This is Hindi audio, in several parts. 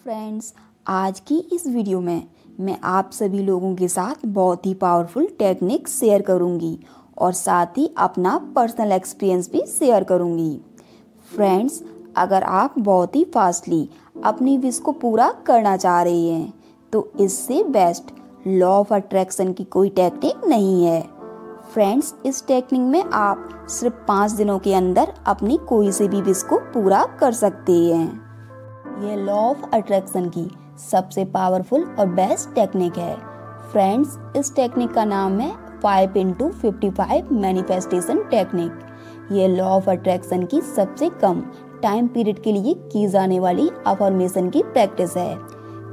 फ्रेंड्स, आज की इस वीडियो में मैं आप सभी लोगों के साथ बहुत ही पावरफुल टेक्निक शेयर करूंगी और साथ ही अपना पर्सनल एक्सपीरियंस भी शेयर करूंगी। फ्रेंड्स, अगर आप बहुत ही फास्टली अपनी विश को पूरा करना चाह रहे हैं तो इससे बेस्ट लॉ ऑफ अट्रैक्शन की कोई टेक्निक नहीं है। फ्रेंड्स, इस टेक्निक में आप सिर्फ 5 दिनों के अंदर अपनी कोई से भी विश को पूरा कर सकते हैं। यह लॉ ऑफ अट्रैक्शन की सबसे पावरफुल और बेस्ट टेक्निक है। फ्रेंड्स, इस टेक्निक का नाम है 5x55 मैनिफेस्टेशन टेक्निक। यह लॉ ऑफ अट्रैक्शन की सबसे कम टाइम पीरियड के लिए की जाने वाली अफर्मेशन की प्रैक्टिस है।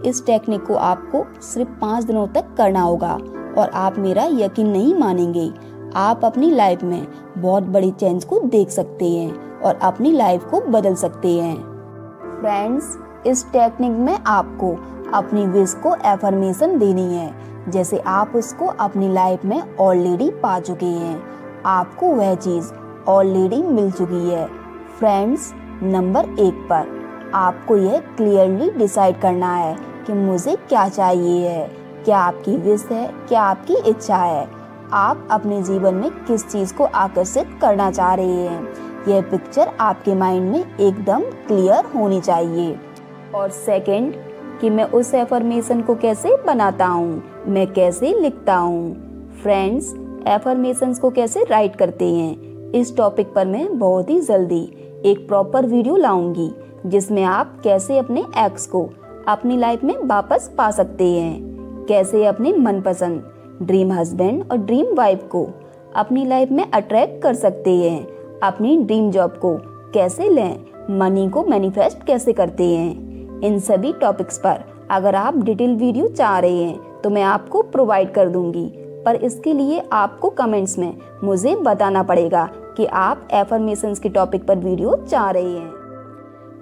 इस टेक्निक को आपको सिर्फ 5 दिनों तक करना होगा और आप मेरा यकीन नहीं मानेंगे, आप अपनी लाइफ में बहुत बड़ी चेंज को देख सकते हैं और अपनी लाइफ को बदल सकते हैं। फ्रेंड्स, इस टेक्निक में आपको अपनी विश को एफर्मेशन देनी है जैसे आप उसको अपनी लाइफ में ऑलरेडी पा चुके हैं, आपको वह चीज़ ऑलरेडी मिल चुकी है। फ्रेंड्स, नंबर 1 पर आपको यह क्लियरली डिसाइड करना है कि मुझे क्या चाहिए है, क्या आपकी विश है, क्या आपकी इच्छा है, आप अपने जीवन में किस चीज़ को आकर्षित करना चाह रहे हैं। यह पिक्चर आपके माइंड में एकदम क्लियर होनी चाहिए। और सेकंड, कि मैं उस एफर्मेशन को कैसे बनाता हूँ, मैं कैसे लिखता हूँ। फ्रेंड्स, एफर्मेशंस को कैसे राइट करते हैं, इस टॉपिक पर मैं बहुत ही जल्दी एक प्रॉपर वीडियो लाऊंगी जिसमें आप कैसे अपने एक्स को अपनी लाइफ में वापस पा सकते हैं, कैसे अपने मनपसंद ड्रीम हस्बैंड और ड्रीम वाइफ को अपनी लाइफ में अट्रैक्ट कर सकते हैं, अपनी ड्रीम जॉब को कैसे लें, मनी को मैनिफेस्ट कैसे करते हैं। इन सभी टॉपिक्स पर अगर आप डिटेल वीडियो चाह रहे हैं तो मैं आपको प्रोवाइड कर दूंगी, पर इसके लिए आपको कमेंट्स में मुझे बताना पड़ेगा कि आप एफर्मेशंस के टॉपिक पर वीडियो चाह रहे हैं।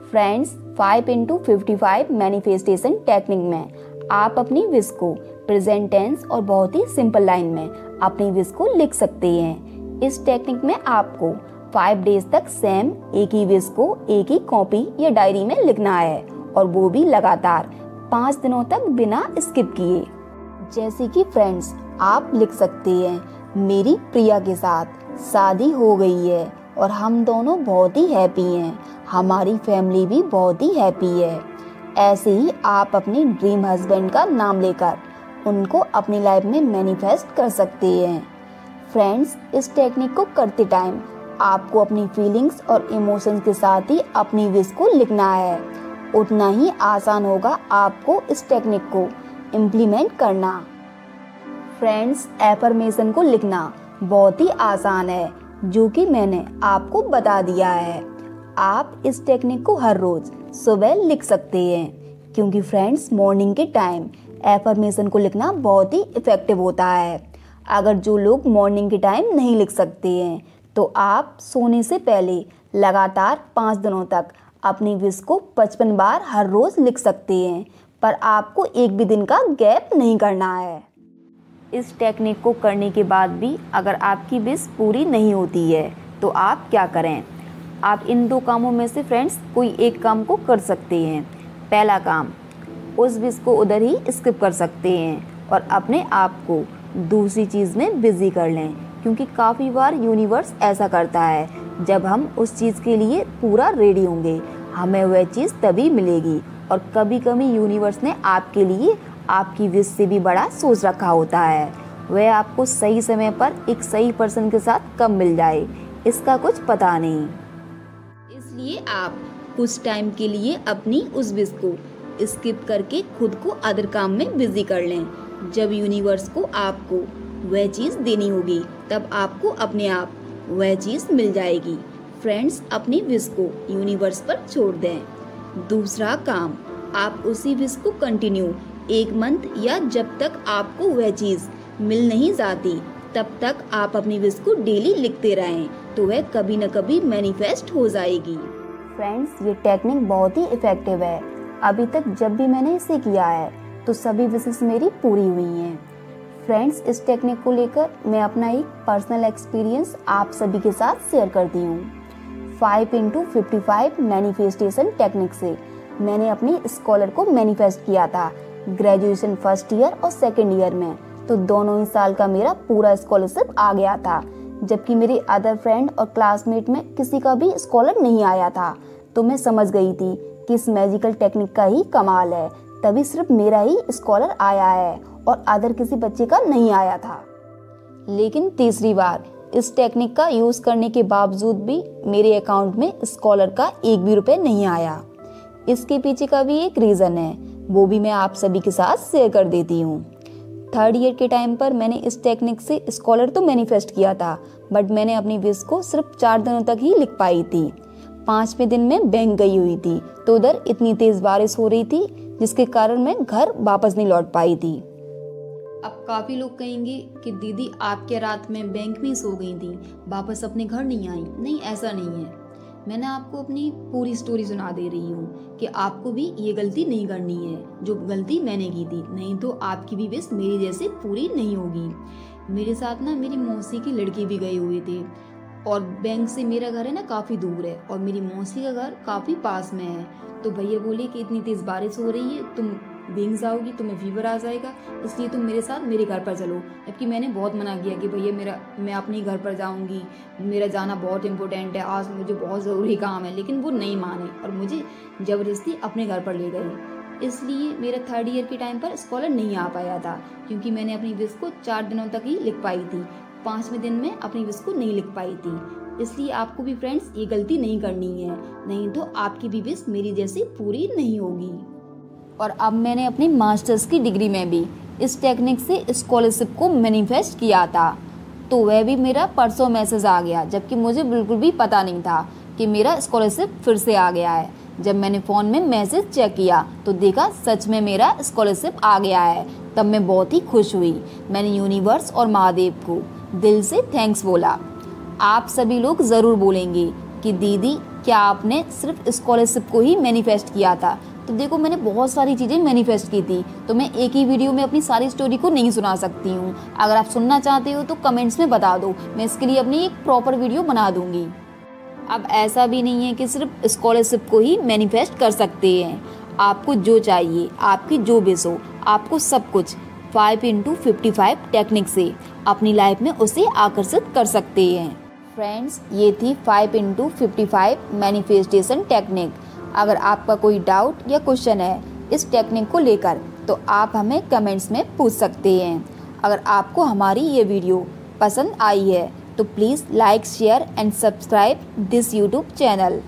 फ्रेंड्स, 5x55 मैनिफेस्टेशन टेक्निक में आप अपनी विश को प्रेजेंट टेंस और बहुत ही सिंपल लाइन में अपनी विश को लिख सकते हैं। इस टेक्निक में आपको 5 डेज तक सेम एक ही विश को एक ही कॉपी या डायरी में लिखना है और वो भी लगातार 5 दिनों तक बिना स्किप किए। जैसे कि फ्रेंड्स, आप लिख सकते हैं, मेरी प्रिया के साथ शादी हो गई है और हम दोनों बहुत ही हैप्पी हैं, हमारी फैमिली भी बहुत ही हैप्पी है। ऐसे ही आप अपने ड्रीम हस्बैंड का नाम लेकर उनको अपनी लाइफ में मैनिफेस्ट कर सकते हैं। फ्रेंड्स, इस टेक्निक को करते टाइम आपको अपनी फीलिंग्स और इमोशंस के साथ ही अपनी विश को लिखना है। उतना ही आसान होगा आपको इस टेक्निक को इम्प्लीमेंट करना। फ्रेंड्स, एफर्मेशन को लिखना बहुत ही आसान है जो कि मैंने आपको बता दिया है। आप इस टेक्निक को हर रोज सुबह लिख सकते हैं क्योंकि फ्रेंड्स, मॉर्निंग के टाइम एफर्मेशन को लिखना बहुत ही इफेक्टिव होता है। अगर जो लोग मॉर्निंग के टाइम नहीं लिख सकते हैं तो आप सोने से पहले लगातार 5 दिनों तक अपनी विश को 55 बार हर रोज लिख सकते हैं, पर आपको एक भी दिन का गैप नहीं करना है। इस टेक्निक को करने के बाद भी अगर आपकी विश पूरी नहीं होती है तो आप क्या करें। आप इन 2 कामों में से फ्रेंड्स कोई एक काम को कर सकते हैं। पहला काम, उस विश को उधर ही स्किप कर सकते हैं और अपने आप को दूसरी चीज़ में बिजी कर लें, क्योंकि काफ़ी बार यूनिवर्स ऐसा करता है, जब हम उस चीज़ के लिए पूरा रेडी होंगे हमें वह चीज़ तभी मिलेगी। और कभी कभी यूनिवर्स ने आपके लिए आपकी विश से भी बड़ा सोच रखा होता है, वह आपको सही समय पर एक सही पर्सन के साथ कब मिल जाए इसका कुछ पता नहीं। इसलिए आप कुछ टाइम के लिए अपनी उस विश को स्किप करके खुद को अदर काम में बिजी कर लें। जब यूनिवर्स को आपको वह चीज़ देनी होगी तब आपको अपने आप वह चीज़ मिल जाएगी। फ्रेंड्स, अपनी विश को यूनिवर्स पर छोड़ दें। दूसरा काम, आप उसी विश को कंटिन्यू 1 मंथ या जब तक आपको वह चीज़ मिल नहीं जाती तब तक आप अपनी विश को डेली लिखते रहें, तो वह कभी न कभी मैनिफेस्ट हो जाएगी। फ्रेंड्स, ये टेक्निक बहुत ही इफेक्टिव है। अभी तक जब भी मैंने इसे किया है तो सभी विशेस मेरी पूरी हुई हैं। फ्रेंड्स, इस टेक्निक को लेकर मैं अपना एक पर्सनल एक्सपीरियंस आप सभी के साथ शेयर करती हूँ। 5x55 मैनिफेस्टेशन टेक्निक से मैंने अपनी स्कॉलर को मैनिफेस्ट किया था ग्रेजुएशन फर्स्ट ईयर और सेकेंड ईयर में, तो दोनों ही साल का मेरा पूरा स्कॉलरशिप आ गया था, जबकि मेरे अदर फ्रेंड और क्लासमेट में किसी का भी स्कॉलर नहीं आया था। तो मैं समझ गई थी कि इस मैजिकल टेक्निक का ही कमाल है, तभी सिर्फ मेरा ही स्कॉलर आया है और अदर किसी बच्चे का नहीं आया था। लेकिन तीसरी बार इस टेक्निक का यूज़ करने के बावजूद भी मेरे अकाउंट में स्कॉलर का एक भी रुपये नहीं आया। इसके पीछे का भी एक रीज़न है, वो भी मैं आप सभी के साथ शेयर कर देती हूँ। थर्ड ईयर के टाइम पर मैंने इस टेक्निक से स्कॉलर तो मैनिफेस्ट किया था, बट मैंने अपनी विश को सिर्फ 4 दिनों तक ही लिख पाई थी। 5वें दिन में बैंक गई हुई थी, तो उधर इतनी तेज़ बारिश हो रही थी जिसके कारण मैं घर वापस नहीं लौट पाई थी। अब काफ़ी लोग कहेंगे कि दीदी आप क्या रात में बैंक में ही सो गई थी, वापस अपने घर नहीं आई। नहीं, ऐसा नहीं है। मैंने आपको अपनी पूरी स्टोरी सुना दे रही हूँ कि आपको भी ये गलती नहीं करनी है जो गलती मैंने की थी, नहीं तो आपकी भी विश मेरी जैसे पूरी नहीं होगी। मेरे साथ ना मेरी मौसी की लड़की भी गई हुई थी और बैंक से मेरा घर है ना काफ़ी दूर है और मेरी मौसी का घर काफ़ी पास में है। तो भैया बोले कि इतनी तेज़ बारिश हो रही है, तुम भीग जाओगी, तुम्हें फीवर आ जाएगा, इसलिए तुम मेरे साथ मेरे घर पर चलो। जबकि मैंने बहुत मना किया कि भैया मैं अपने घर पर जाऊंगी, मेरा जाना बहुत इंपॉर्टेंट है, आज मुझे बहुत ज़रूरी काम है। लेकिन वो नहीं माने और मुझे ज़बरदस्ती अपने घर पर ले गए। इसलिए मेरा थर्ड ईयर के टाइम पर स्कॉलर नहीं आ पाया था, क्योंकि मैंने अपनी विश को 4 दिनों तक ही लिख पाई थी। 5वें दिन में अपनी विश को नहीं लिख पाई थी। इसलिए आपको भी फ्रेंड्स ये गलती नहीं करनी है, नहीं तो आपकी भी विश मेरी जैसी पूरी नहीं होगी। और अब मैंने अपनी मास्टर्स की डिग्री में भी इस टेक्निक से स्कॉलरशिप को मैनिफेस्ट किया था, तो वह भी मेरा परसों मैसेज आ गया, जबकि मुझे बिल्कुल भी पता नहीं था कि मेरा स्कॉलरशिप फिर से आ गया है। जब मैंने फ़ोन में मैसेज चेक किया तो देखा सच में मेरा स्कॉलरशिप आ गया है। तब मैं बहुत ही खुश हुई। मैंने यूनिवर्स और महादेव को दिल से थैंक्स बोला। आप सभी लोग ज़रूर बोलेंगे कि दीदी क्या आपने सिर्फ स्कॉलरशिप को ही मैनिफेस्ट किया था? तो देखो, मैंने बहुत सारी चीज़ें मैनिफेस्ट की थी, तो मैं एक ही वीडियो में अपनी सारी स्टोरी को नहीं सुना सकती हूँ। अगर आप सुनना चाहते हो तो कमेंट्स में बता दो, मैं इसके लिए अपनी एक प्रॉपर वीडियो बना दूँगी। अब ऐसा भी नहीं है कि सिर्फ स्कॉलरशिप को ही मैनिफेस्ट कर सकते हैं। आपको जो चाहिए, आपकी जो विश हो, आपको सब कुछ 5x55 टेक्निक से अपनी लाइफ में उसे आकर्षित कर सकते हैं। फ्रेंड्स, ये थी 5x55 मैनिफेस्टेशन टेक्निक। अगर आपका कोई डाउट या क्वेश्चन है इस टेक्निक को लेकर तो आप हमें कमेंट्स में पूछ सकते हैं। अगर आपको हमारी ये वीडियो पसंद आई है तो please like, share and subscribe this YouTube channel.